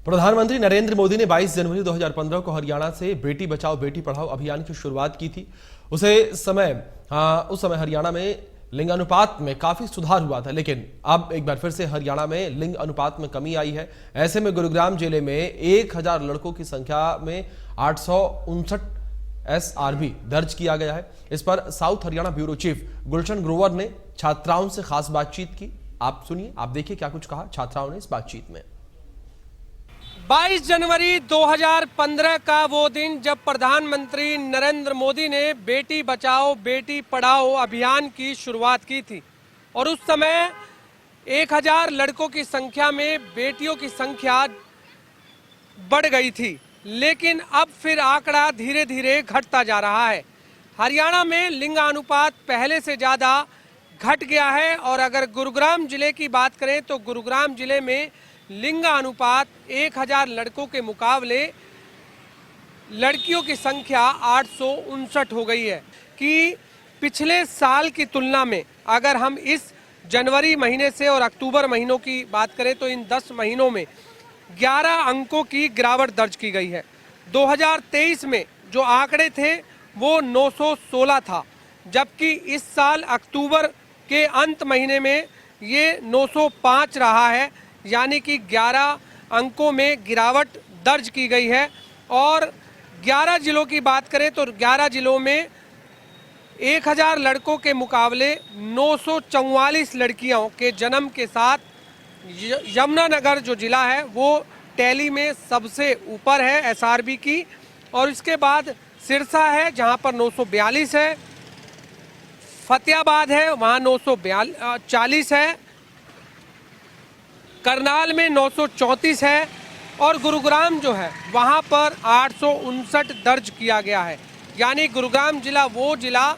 प्रधानमंत्री नरेंद्र मोदी ने 22 जनवरी 2015 को हरियाणा से बेटी बचाओ बेटी पढ़ाओ अभियान की शुरुआत की थी। उस समय हरियाणा में लिंग अनुपात में काफी सुधार हुआ था, लेकिन अब एक बार फिर से हरियाणा में लिंग अनुपात में कमी आई है। ऐसे में गुरुग्राम जिले में 1000 लड़कों की संख्या में 859 SRB दर्ज किया गया है। इस पर south Haryana bureau chief Gulshan Grover ने छात्राओं से खास बातचीत की। आप सुनिए, आप देखिए क्या कुछ कहा छात्राओं ने इस बातचीत में। 22 जनवरी 2015 का वो दिन जब प्रधानमंत्री नरेंद्र मोदी ने बेटी बचाओ बेटी पढ़ाओ अभियान की शुरुआत की थी और उस समय 1000 लड़कों की संख्या में बेटियों की संख्या बढ़ गई थी, लेकिन अब फिर आंकड़ा धीरे धीरे घटता जा रहा है। हरियाणा में लिंगानुपात पहले से ज़्यादा घट गया है और अगर गुरुग्राम जिले की बात करें तो गुरुग्राम जिले में लिंगानुपात 1000 लड़कों के मुकाबले लड़कियों की संख्या 859 हो गई है कि पिछले साल की तुलना में अगर हम इस जनवरी महीने से और अक्टूबर महीनों की बात करें तो इन 10 महीनों में 11 अंकों की गिरावट दर्ज की गई है। 2023 में जो आंकड़े थे वो 916 था, जबकि इस साल अक्टूबर के अंत महीने में ये 905 रहा है, यानी कि 11 अंकों में गिरावट दर्ज की गई है। और 11 जिलों की बात करें तो 11 जिलों में 1000 लड़कों के मुकाबले 944 लड़कियों के जन्म के साथ यमुनानगर जो जिला है वो टैली में सबसे ऊपर है SRB की, और इसके बाद सिरसा है जहां पर 942 है, फतेहाबाद है वहां 940 है, करनाल में 934 है और गुरुग्राम जो है वहां पर 859 दर्ज किया गया है। यानी गुरुग्राम जिला वो जिला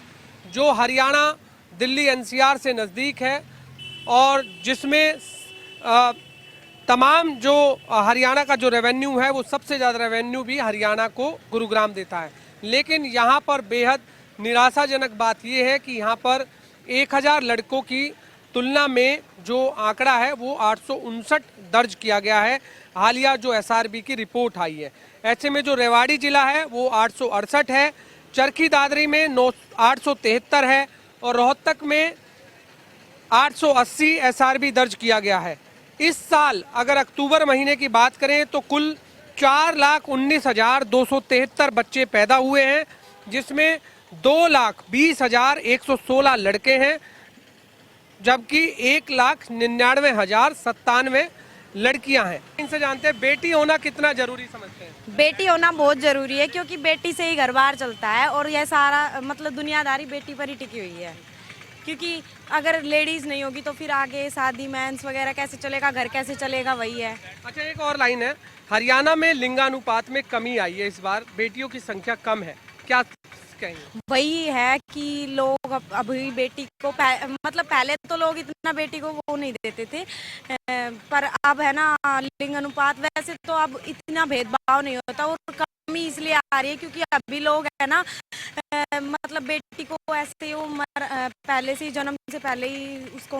जो हरियाणा दिल्ली NCR से नज़दीक है और जिसमें तमाम जो हरियाणा का जो रेवेन्यू है वो सबसे ज़्यादा रेवेन्यू भी हरियाणा को गुरुग्राम देता है। लेकिन यहाँ पर बेहद निराशाजनक बात ये है कि यहाँ पर 1000 लड़कों की तुलना में जो आंकड़ा है वो 859 दर्ज किया गया है। हालिया जो SRB की रिपोर्ट आई है, ऐसे में जो रेवाड़ी जिला है वो 868 है, चरखी दादरी में 873 है और रोहतक में 880 SRB दर्ज किया गया है। इस साल अगर अक्टूबर महीने की बात करें तो कुल 4,19,273 बच्चे पैदा हुए हैं, जिसमें 2,20,116 लड़के हैं, जबकि 1,99,097 लड़कियां हैं। इनसे जानते हैं बेटी होना कितना जरूरी समझते हैं। बेटी होना बहुत जरूरी है क्योंकि बेटी से ही घर बार चलता है और यह सारा मतलब दुनियादारी बेटी पर ही टिकी हुई है। क्योंकि अगर लेडीज नहीं होगी तो फिर आगे शादी मेंस वगैरह कैसे चलेगा, घर कैसे चलेगा, वही है। अच्छा, एक और लाइन है, हरियाणा में लिंगानुपात में कमी आई है, इस बार बेटियों की संख्या कम है, क्या कहेंगे? वही है कि लोग अभी बेटी को मतलब पहले तो लोग इतना बेटी को वो नहीं देते थे, पर अब है ना लिंग अनुपात वैसे तो अब इतना भेदभाव नहीं होता और कमी इसलिए आ रही है क्योंकि अभी लोग है ना मतलब बेटी को ऐसे पहले से ही जन्म से पहले ही उसको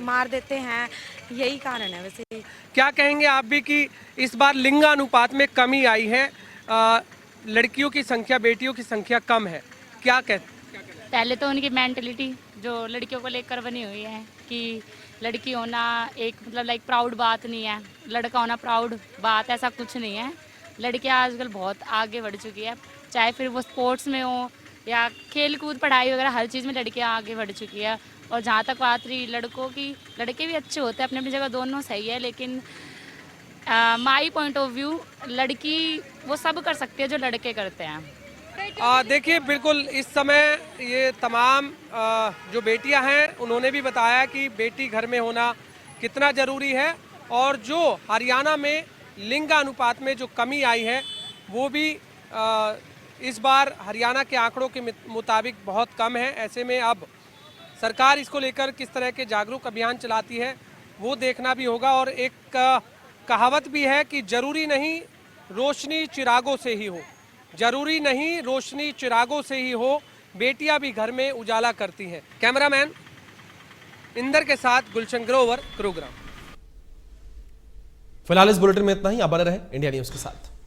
मार देते हैं, यही कारण है। वैसे क्या कहेंगे आप भी कि इस बार लिंगानुपात में कमी आई है, लड़कियों की संख्या बेटियों की संख्या कम है, क्या कहते? पहले तो उनकी मेंटलिटी जो लड़कियों को लेकर बनी हुई है कि लड़की होना एक मतलब लाइक प्राउड बात नहीं है, लड़का होना प्राउड बात, ऐसा कुछ नहीं है। लड़कियां आजकल बहुत आगे बढ़ चुकी है, चाहे फिर वो स्पोर्ट्स में हो या खेल कूद पढ़ाई वगैरह, हर चीज़ में लड़कियां आगे बढ़ चुकी है। और जहाँ तक बात रही लड़कों की, लड़के भी अच्छे होते हैं अपनी अपनी जगह, दोनों सही है, लेकिन माई पॉइंट ऑफ व्यू लड़की वो सब कर सकती है जो लड़के करते हैं। देखिए, बिल्कुल इस समय ये तमाम जो बेटियां हैं उन्होंने भी बताया कि बेटी घर में होना कितना ज़रूरी है और जो हरियाणा में लिंगानुपात में जो कमी आई है वो भी इस बार हरियाणा के आंकड़ों के मुताबिक बहुत कम है। ऐसे में अब सरकार इसको लेकर किस तरह के जागरूक अभियान चलाती है वो देखना भी होगा। और एक कहावत भी है कि जरूरी नहीं रोशनी चिरागों से ही हो, जरूरी नहीं रोशनी चिरागों से ही हो, बेटियां भी घर में उजाला करती हैं। कैमरामैन इंदर के साथ गुलशन ग्रोवर, गुरुग्राम। फिलहाल इस बुलेटिन में इतना ही। आप बने रहे इंडिया न्यूज के साथ।